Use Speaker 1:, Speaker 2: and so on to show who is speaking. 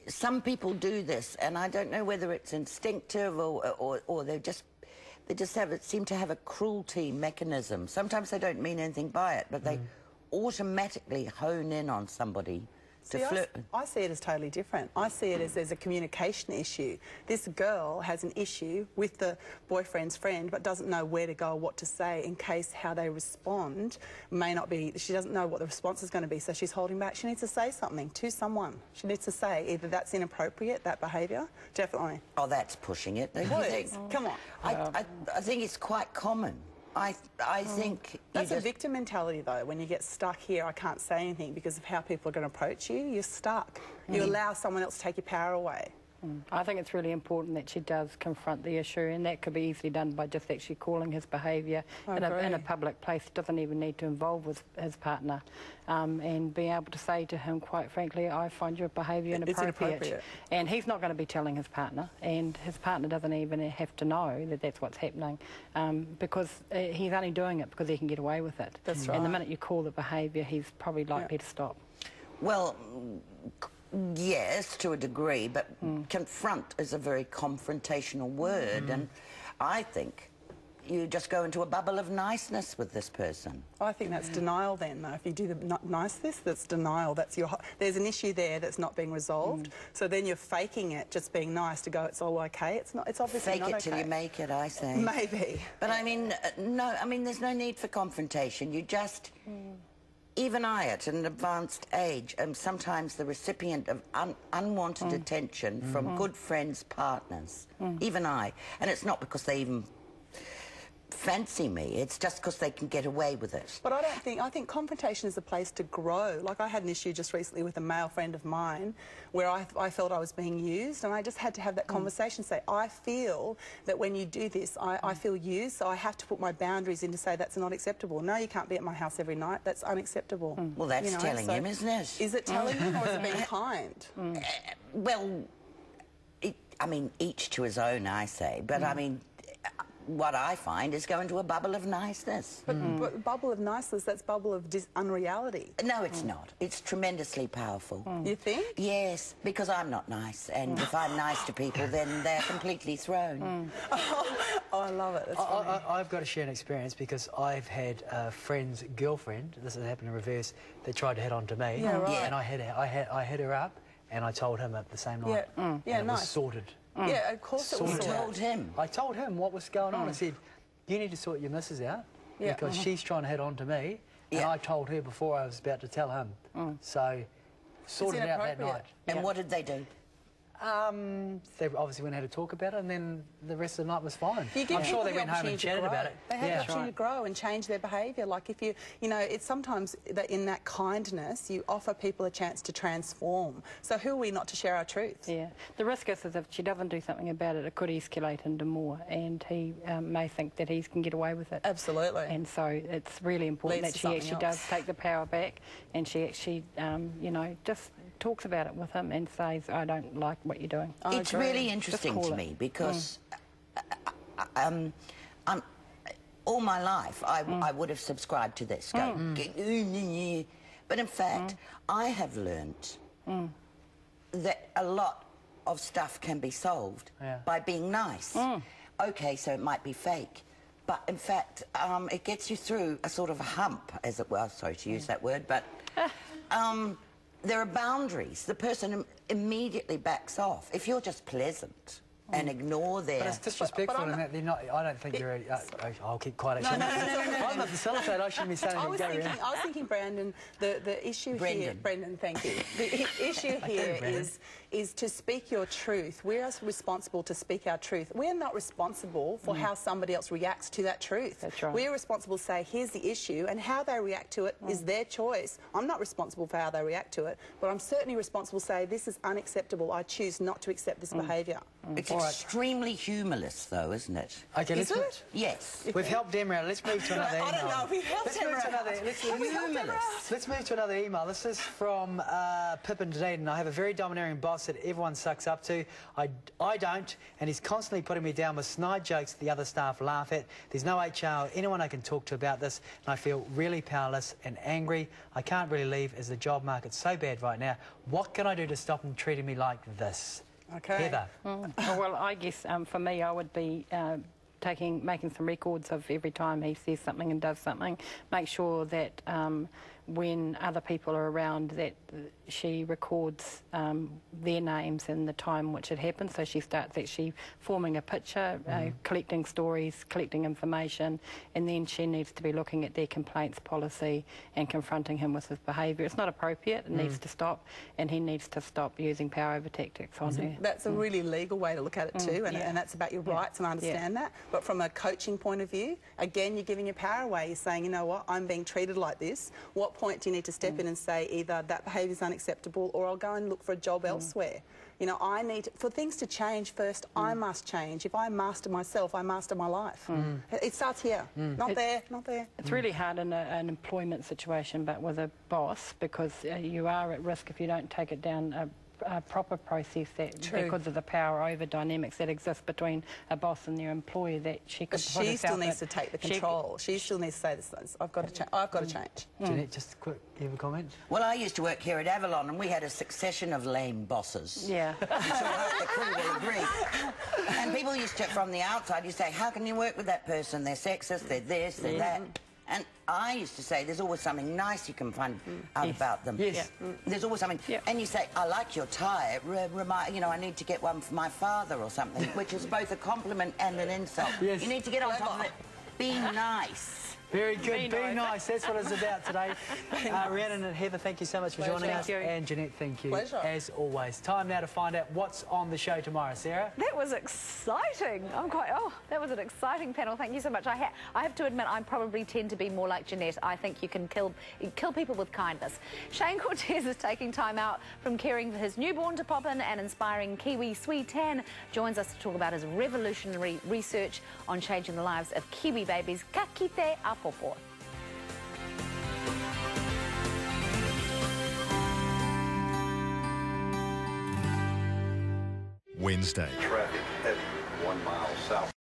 Speaker 1: Some people do this, and I don't know whether it's instinctive or they just seem to have a cruelty mechanism. Sometimes they don't mean anything by it, but they automatically hone in on somebody to flirt.
Speaker 2: I see it as totally different. I see it as there's a communication issue. This girl has an issue with the boyfriend's friend but doesn't know where to go or what to say in case how they respond may not be... She doesn't know what the response is going to be, so she's holding back. She needs to say something to someone. She needs to say either that's inappropriate, that behaviour, definitely.
Speaker 1: Oh, that's pushing it, don't you think?
Speaker 2: Come on.
Speaker 1: I think it's quite common. I think...
Speaker 2: That's a victim mentality, though. When you get stuck here, I can't say anything because of how people are going to approach you, you're stuck. You allow someone else to take your power away.
Speaker 3: I think it's really important that she does confront the issue, and that could be easily done by just actually calling his behaviour in a public place. Doesn't even need to involve with his partner, and being able to say to him, quite frankly, I find your behaviour inappropriate. And he's not going to be telling his partner, and his partner doesn't even have to know that that's what's happening, because he's only doing it because he can get away with it.
Speaker 2: That's right.
Speaker 3: And the minute you call the behaviour, he's probably likely to stop.
Speaker 1: Well, yes, to a degree, but confront is a very confrontational word, and I think you just go into a bubble of niceness with this person.
Speaker 2: I think that's denial then, though. If you do the niceness, that's denial. That's there's an issue there that's not being resolved, so then you're faking it, just being nice to go, it's all okay. It's not, it's obviously not okay.
Speaker 1: Fake it till you make it, I say.
Speaker 2: Maybe.
Speaker 1: But I mean, no, I mean, there's no need for confrontation. You just... Even I, at an advanced age, am sometimes the recipient of unwanted attention from good friends, partners. Even I. And it's not because they even fancy me, it's just because they can get away with it.
Speaker 2: But I think confrontation is a place to grow. Like, I had an issue just recently with a male friend of mine where I felt I was being used, and I just had to have that conversation, say, I feel that when you do this, I feel used, so I have to put my boundaries in to say that's not acceptable. No, you can't be at my house every night, that's unacceptable.
Speaker 1: Well, that's telling him, isn't it?
Speaker 2: Is it telling him, or is it being kind?
Speaker 1: Well, I mean, each to his own, I say, but I mean... What I find is go into a bubble of niceness.
Speaker 2: But bubble of niceness, that's bubble of unreality.
Speaker 1: No, it's not. It's tremendously powerful.
Speaker 2: You think?
Speaker 1: Yes, because I'm not nice, and if I'm nice to people, then they're completely thrown.
Speaker 2: Oh, I love it.
Speaker 4: I've got to share an experience because I've had a friend's girlfriend, this has happened in reverse, they tried to hit on to me, and I hit her up, and I told him at the same night. And it was sorted.
Speaker 2: Yeah, of course it was sorted.
Speaker 1: You told him?
Speaker 4: I told him what was going on. I said, you need to sort your missus out because she's trying to hit on to me, and I told her before I was about to tell him. So, sorted it out that night.
Speaker 1: And what did they do?
Speaker 4: They obviously went and had a talk about it, and then the rest of the night was fine.
Speaker 2: I'm
Speaker 4: sure they went home and chatted about it.
Speaker 2: They had the opportunity to grow and change their behaviour. Like, if you know, it's sometimes that in that kindness, you offer people a chance to transform. So who are we not to share our truths?
Speaker 3: Yeah. The risk is that if she doesn't do something about it, it could escalate into more, and he may think that he can get away with it.
Speaker 2: Absolutely.
Speaker 3: And so it's really important that she actually does take the power back, and she actually, you know, just talks about it with him and says, I don't like what you're doing.
Speaker 1: It's really interesting to me because all my life I would have subscribed to this. But in fact, I have learnt that a lot of stuff can be solved by being nice. Okay, so it might be fake, but in fact, it gets you through a sort of a hump, as it were. Sorry to use that word, but there are boundaries. The person immediately backs off. If you're just pleasant and ignore their...
Speaker 4: But it's disrespectful in that they're not... I don't think you're... I'll keep quiet. I'm the facilitator. I shouldn't be saying
Speaker 2: I was thinking, Brandon, the issue here... Brendan, thank you. The issue here is to speak your truth. We're responsible to speak our truth. We're not responsible for how somebody else reacts to that truth.
Speaker 3: That's right.
Speaker 2: We're responsible to say, here's the issue, and how they react to it is their choice. I'm not responsible for how they react to it, but I'm certainly responsible to say, this is unacceptable. I choose not to accept this behaviour.
Speaker 1: It's extremely humorless, though, isn't it?
Speaker 4: Okay,
Speaker 2: Is it?
Speaker 1: Yes.
Speaker 4: We've helped Emma out. Let's move to another email.
Speaker 2: I don't know if we've helped Emma out.
Speaker 4: Let's move to another email. This is from Pip in Dunedin. I have a very domineering boss that everyone sucks up to. I don't, and he's constantly putting me down with snide jokes that the other staff laugh at. There's no HR or anyone I can talk to about this, and I feel really powerless and angry. I can't really leave as the job market's so bad right now. What can I do to stop him treating me like this?
Speaker 2: Okay.
Speaker 4: Heather.
Speaker 3: Well, I guess for me, I would be making some records of every time he says something and does something. Make sure that when other people are around, that she records their names and the time which it happened, so she starts actually forming a picture, collecting stories, collecting information, and then she needs to be looking at their complaints policy and confronting him with his behaviour. It's not appropriate, it needs to stop, and he needs to stop using power over tactics on her.
Speaker 2: That's a really legal way to look at it too, and that's about your rights, and I understand that. But from a coaching point of view, again, you're giving your power away. You're saying, you know what, I'm being treated like this. What point do you need to step in and say either that behaviour is unacceptable or I'll go and look for a job elsewhere? You know, for things to change first, I must change. If I master myself, I master my life. It starts here, not there.
Speaker 3: It's really hard in an employment situation, but with a boss, because you are at risk if you don't take it down a proper process because of the power over dynamics that exist between a boss and their employee, that she could put
Speaker 2: she still needs to take the control. She still needs to say this. I've got to change.
Speaker 4: Jeanette, just a quick, you have a comment?
Speaker 1: Well, I used to work here at Avalon, and we had a succession of lame bosses.
Speaker 3: Yeah.
Speaker 1: I'm sure the crew will agree. And people used to, from the outside, you say, how can you work with that person? They're sexist, they're this, they're that. And I used to say, there's always something nice you can find out about them.
Speaker 4: Yes.
Speaker 1: There's always something. And you say, I like your tie. You know, I need to get one for my father or something, which is both a compliment and an insult.
Speaker 4: Yes.
Speaker 1: You need to get on top of it. Be nice.
Speaker 4: Very good. Be nice. That's what it's about today. Rhiannon and Heather, thank you so much for joining us. And Jeanette, thank you.
Speaker 2: Pleasure.
Speaker 4: As always. Time now to find out what's on the show tomorrow. Sarah?
Speaker 5: That was exciting. That was an exciting panel. Thank you so much. I have to admit, I probably tend to be more like Jeanette. I think you can kill people with kindness. Shane Cortez is taking time out from caring for his newborn to pop in, and inspiring Kiwi Sui Tan joins us to talk about his revolutionary research on changing the lives of Kiwi babies. Ka kite a popo.
Speaker 6: Wednesday.
Speaker 7: Traffic heavy 1 mile south.